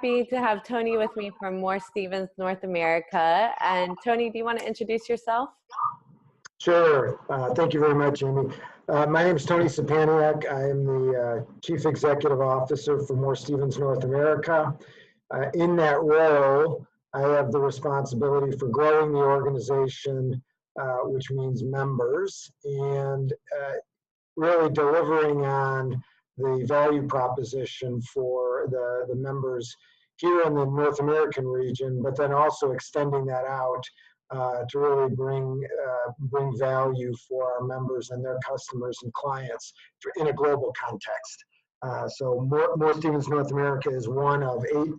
happy to have Tony with me from Moore Stephens North America. And Tony, do you want to introduce yourself? Sure. Thank you very much, Amy. My name is Tony Szczepaniak. I am the Chief Executive Officer for Moore Stephens North America. In that role, I have the responsibility for growing the organization, which means members, and really delivering on the value proposition for the members here in the North American region, but then also extending that out to really bring value for our members and their customers and clients in a global context. So Moore Stephens North America is one of 8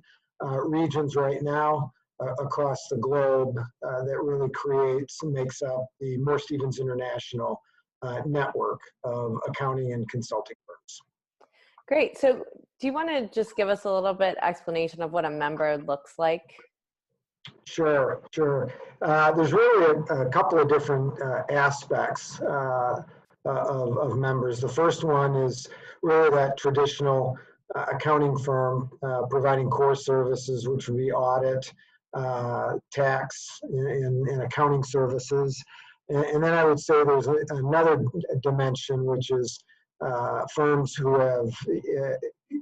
regions right now across the globe that really makes up the Moore Stephens International network of accounting and consulting firms. Great. So do you want to just give us a little bit explanation of what a member looks like? Sure. There's really a couple of different aspects of members. The first one is really that traditional accounting firm providing core services, which would be audit, tax, and accounting services. And then I would say there's another dimension, which is firms who have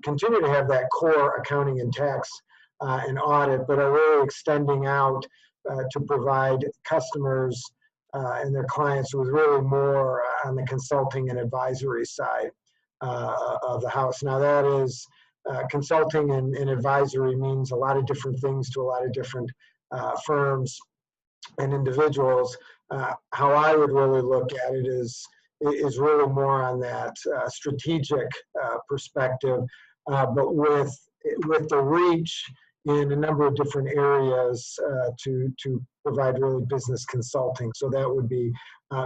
continue to have that core accounting and tax and audit, but are really extending out to provide customers and their clients with really more on the consulting and advisory side of the house. Now that is consulting and advisory means a lot of different things to a lot of different firms and individuals. How I would really look at it is really more on that strategic perspective, but with the reach in a number of different areas to provide really business consulting. So that would be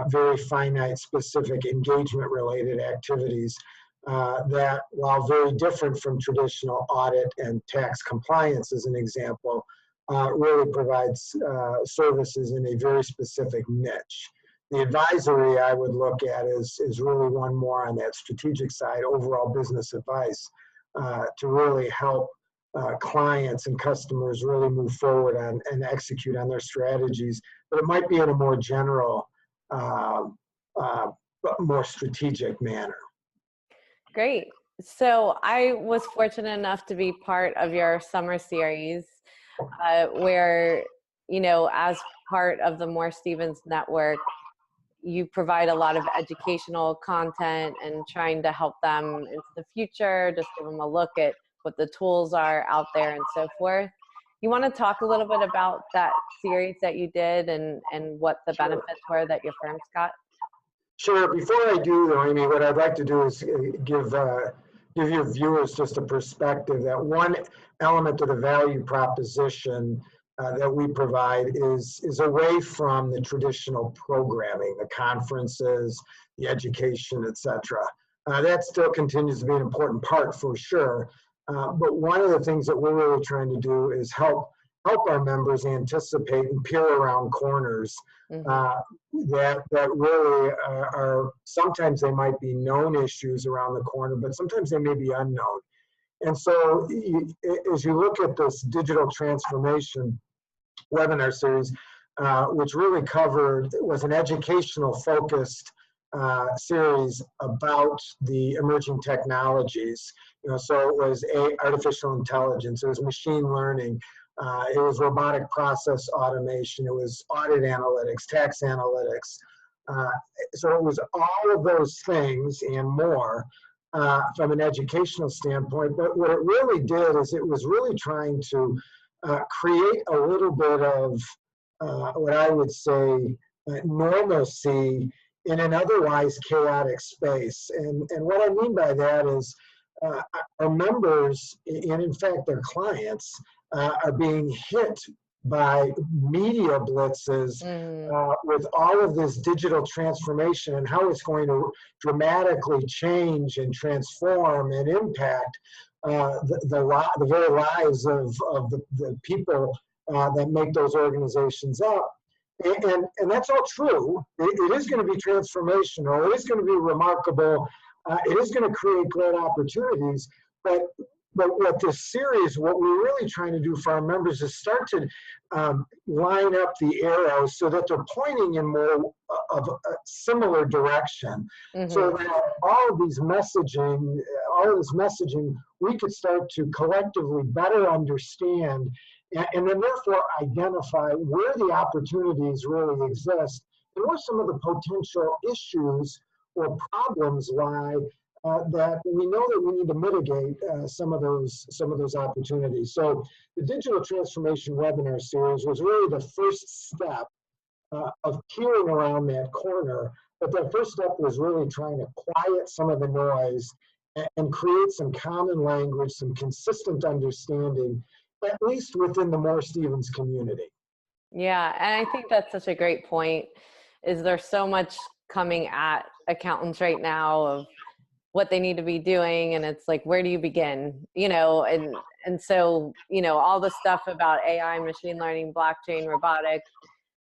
very finite, specific engagement related activities that, while very different from traditional audit and tax compliance as an example, really provides services in a very specific niche. The advisory I would look at is really one more on that strategic side, overall business advice, to really help clients and customers really move forward and execute on their strategies. But it might be in a more general, but more strategic manner. Great. So I was fortunate enough to be part of your summer series where, as part of the Moore Stephens network, you provide a lot of educational content and trying to help them into the future, just give them a look at what the tools are out there and so forth. You want to talk a little bit about that series that you did and what the benefits were that your firms got? Sure. Before I do, though, Amy, what I'd like to do is give your viewers just a perspective that one element of the value proposition that we provide is away from the traditional programming, the conferences, the education, etc. That still continues to be an important part for sure. But one of the things that we're really trying to do is help our members anticipate and peer around corners that really are, sometimes they might be known issues around the corner, but sometimes they may be unknown. And so as you look at this digital transformation webinar series, which really was an educational focused series about the emerging technologies. So it was artificial intelligence, it was machine learning, it was robotic process automation, it was audit analytics, tax analytics. So it was all of those things and more from an educational standpoint. But what it really did is it was really trying to create a little bit of what I would say normalcy in an otherwise chaotic space. And what I mean by that is our members, and in fact their clients, are being hit by media blitzes with all of this digital transformation and how it's going to dramatically change and transform and impact the very lives of the people that make those organizations up. And that's all true. It is going to be transformational. It is going to be remarkable. It is going to create great opportunities. But but what this series, what we're really trying to do for our members is start to line up the arrows so that they're pointing in more of a similar direction. So Mm-hmm. that all of this messaging, we could start to collectively better understand and then therefore identify where the opportunities really exist and where some of the potential issues or problems lie that we know that we need to mitigate some of those opportunities. So the digital transformation webinar series was really the first step of peeling around that corner. But that first step was really trying to quiet some of the noise and create some common language, some consistent understanding, at least within the Moore Stephens community. Yeah, and I think that's such a great point. Is there's so much coming at accountants right now of what they need to be doing, and it's like, where do you begin? And so all the stuff about AI, machine learning, blockchain, robotics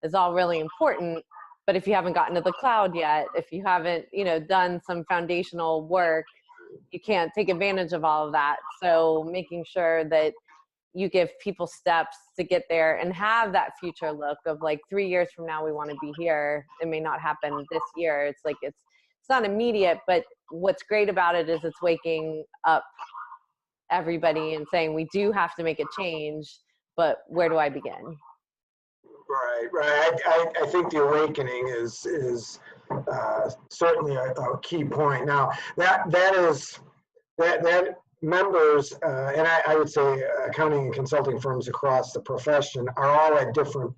is all really important. But if you haven't gotten to the cloud yet, if you haven't done some foundational work, you can't take advantage of all of that. So making sure that you give people steps to get there and have that future look of like 3 years from now, we want to be here. It may not happen this year. It's like, it's not immediate, but what's great about it is it's waking up everybody and saying, we do have to make a change, but where do I begin? Right. I think the awakening is certainly a key point. Now that members and I would say accounting and consulting firms across the profession are all at different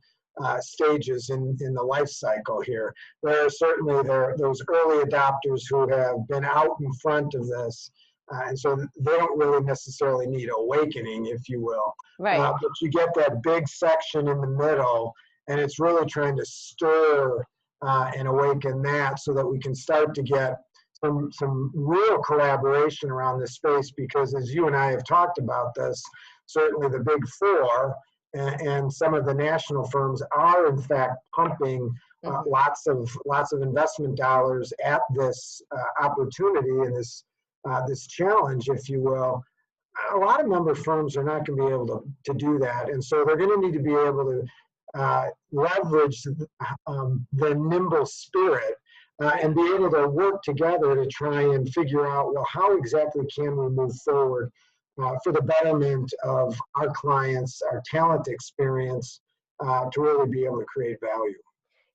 stages in the life cycle here. There are certainly those early adopters who have been out in front of this. And so they don't really necessarily need awakening, if you will. Right. But you get that big section in the middle, and it's really trying to stir and awaken that so that we can start to get some real collaboration around this space, because as you and I have talked about this, certainly the big four and some of the national firms are in fact pumping lots of investment dollars at this opportunity and this challenge, if you will. A lot of member firms are not going to be able to do that, and so they're going to need to be able to leverage the nimble spirit and be able to work together to try and figure out, well, how exactly can we move forward for the betterment of our clients, our talent experience, to really be able to create value.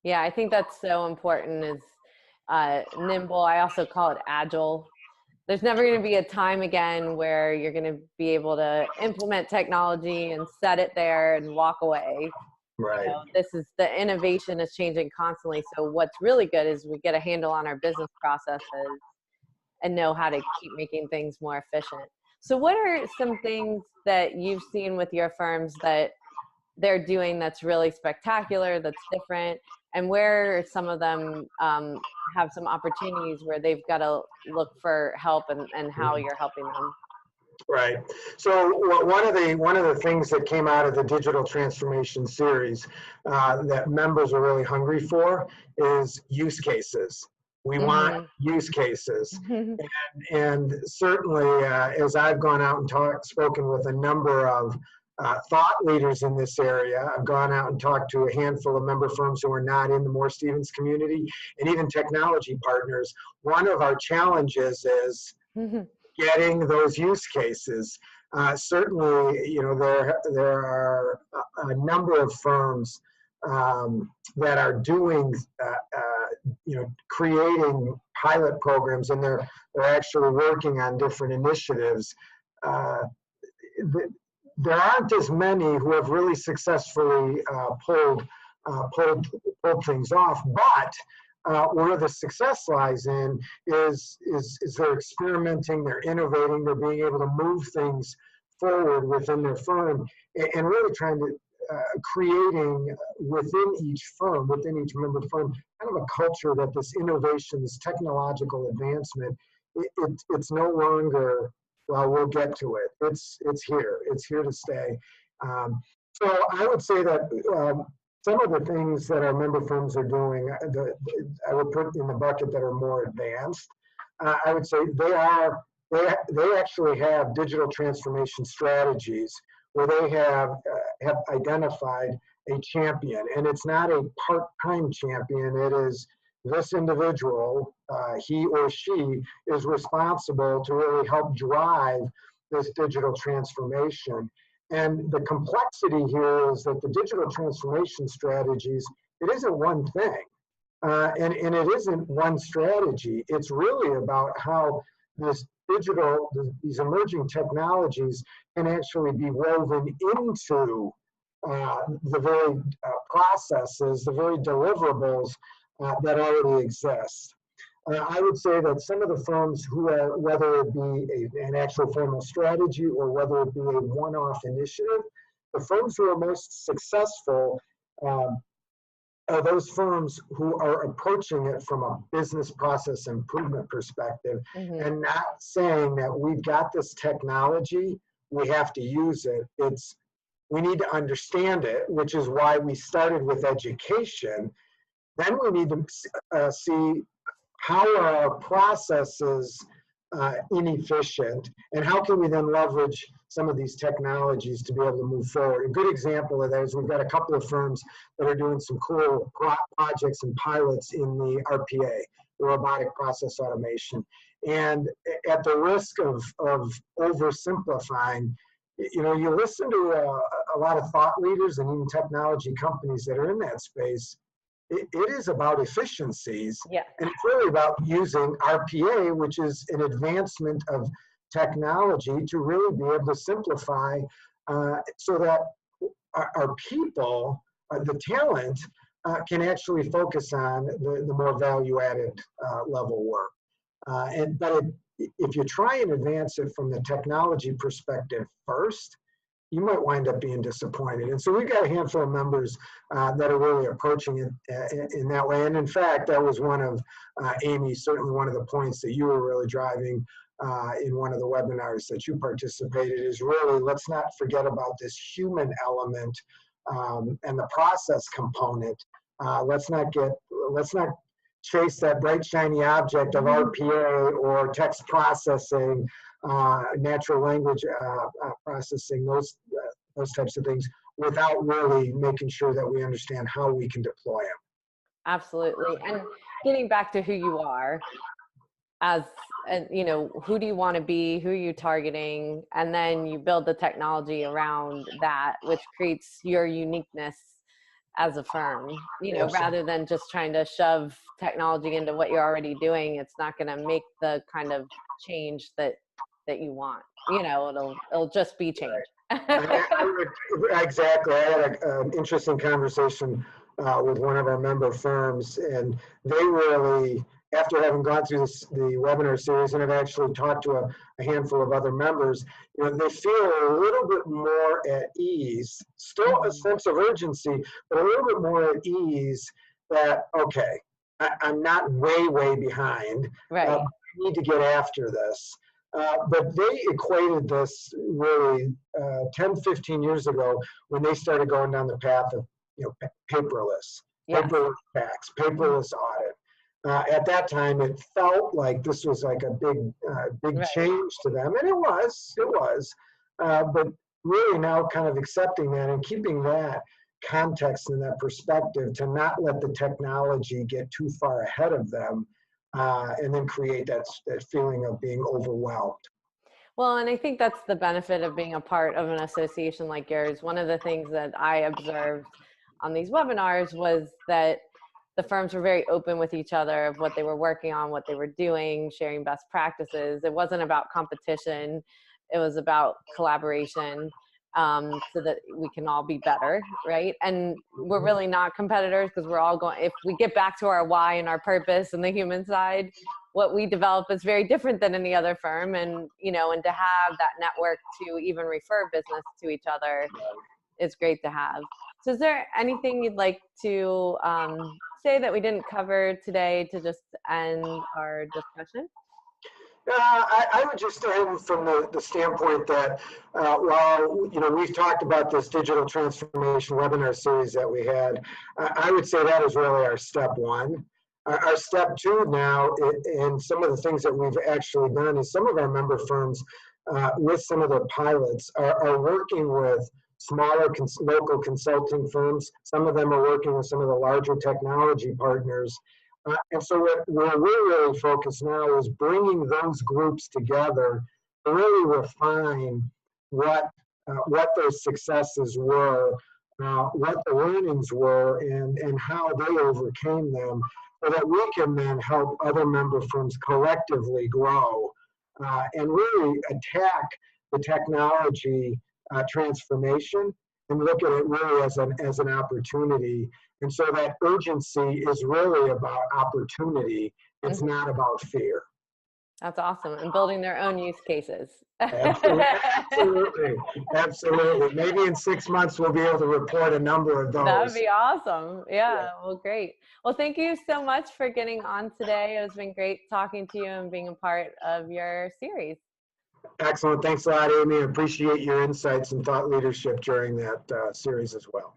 Yeah, I think that's so important, is nimble. I also call it agile. There's never going to be a time again where you're going to be able to implement technology and set it there and walk away. Right. The innovation is changing constantly. So what's really good is we get a handle on our business processes and know how to keep making things more efficient. So what are some things that you've seen with your firms that they're doing that's really spectacular, that's different, and where some of them have some opportunities where they've got to look for help and how you're helping them? Right. So one of the things that came out of the digital transformation series that members are really hungry for is use cases. We want use cases. And certainly, as I've gone out and spoken with a number of thought leaders in this area, I've gone out and talked to a handful of member firms who are not in the Moore Stephens community, and even technology partners. One of our challenges is getting those use cases. Certainly, there are a number of firms that are doing, creating pilot programs, and they're actually working on different initiatives. There aren't as many who have really successfully pulled things off, but where the success lies in is they're experimenting, they're innovating, they're being able to move things forward within their firm, and really trying to creating within each firm, within each member firm, kind of a culture that this innovation, this technological advancement, it's no longer, well, we'll get to it. It's here to stay. So I would say that some of the things that our member firms are doing, I would put in the bucket that are more advanced. I would say they are they actually have digital transformation strategies where they have identified a champion, and it's not a part-time champion. It is this individual, he or she is responsible to really help drive this digital transformation. And the complexity here is that the digital transformation strategies, it isn't one thing. And it isn't one strategy. It's really about how these emerging technologies can actually be woven into the very processes, the very deliverables that already exist. I would say that some of the firms who are, whether it be an actual formal strategy or whether it be a one-off initiative, the firms who are most successful are those firms who are approaching it from a business process improvement perspective and not saying that we've got this technology, we have to use it. It's we need to understand it, which is why we started with education. Then we need to see how are our processes inefficient, and how can we then leverage some of these technologies to be able to move forward. A good example of that is we've got a couple of firms that are doing some cool projects and pilots in the RPA, the robotic process automation. And at the risk of oversimplifying, you know, you listen to a lot of thought leaders and even technology companies that are in that space. It is about efficiencies, yeah. And it's really about using RPA, which is an advancement of technology, to really be able to simplify so that our people, the talent, can actually focus on the more value-added level work. But if you try and advance it from the technology perspective first, you might wind up being disappointed. And so we've got a handful of members that are really approaching it in that way. And in fact, that was one of, Amy, certainly one of the points that you were really driving in one of the webinars that you participated, is really, let's not forget about this human element and the process component. Let's not chase that bright, shiny object of RPA or text processing, natural language processing, those types of things, without really making sure that we understand how we can deploy them. Absolutely. And getting back to who you are, as you know, who do you want to be, who are you targeting, and then you build the technology around that, which creates your uniqueness as a firm, you know, rather than just trying to shove technology into what you're already doing. It's not going to make the kind of change that you want. You know, it'll just be change. Exactly. I had an interesting conversation with one of our member firms, and they really, after having gone through the webinar series and have actually talked to a handful of other members, you know, they feel a little bit more at ease, still a sense of urgency, but a little bit more at ease that, okay, I'm not way behind. Right. I need to get after this. But they equated this really 10, 15 years ago when they started going down the path of, you know, paperless tax, paperless audit. At that time, it felt like this was like a big change to them, and it was. But really now kind of accepting that and keeping that context and that perspective to not let the technology get too far ahead of them, and then create that feeling of being overwhelmed. Well, and I think that's the benefit of being a part of an association like yours. One of the things that I observed on these webinars was that the firms were very open with each other of what they were working on, what they were doing, sharing best practices. It wasn't about competition. It was about collaboration, so that we can all be better, right? And we're really not competitors, because we're all going, if we get back to our why and our purpose and the human side, what we develop is very different than any other firm. And, you know, and to have that network to even refer business to each other is great to have. So is there anything you'd like to say that we didn't cover today to just end our discussion? I would just end from the standpoint that while, you know, we've talked about this digital transformation webinar series that we had, I would say that is really our step one. our step two now, and some of the things that we've actually done is some of our member firms, with some of their pilots, are working with smaller local consulting firms. Some of them are working with some of the larger technology partners. And so where we're really focused now is bringing those groups together to really refine what their successes were, what the learnings were, and how they overcame them, so that we can then help other member firms collectively grow and really attack the technology transformation and look at it really as an opportunity. And so that urgency is really about opportunity. It's not about fear. That's awesome. And building their own use cases. Absolutely. Absolutely. Maybe in 6 months, we'll be able to report a number of those. That would be awesome. Yeah. Well, great. Well, thank you so much for getting on today. It's been great talking to you and being a part of your series. Excellent. Thanks a lot, Amy. I appreciate your insights and thought leadership during that series as well.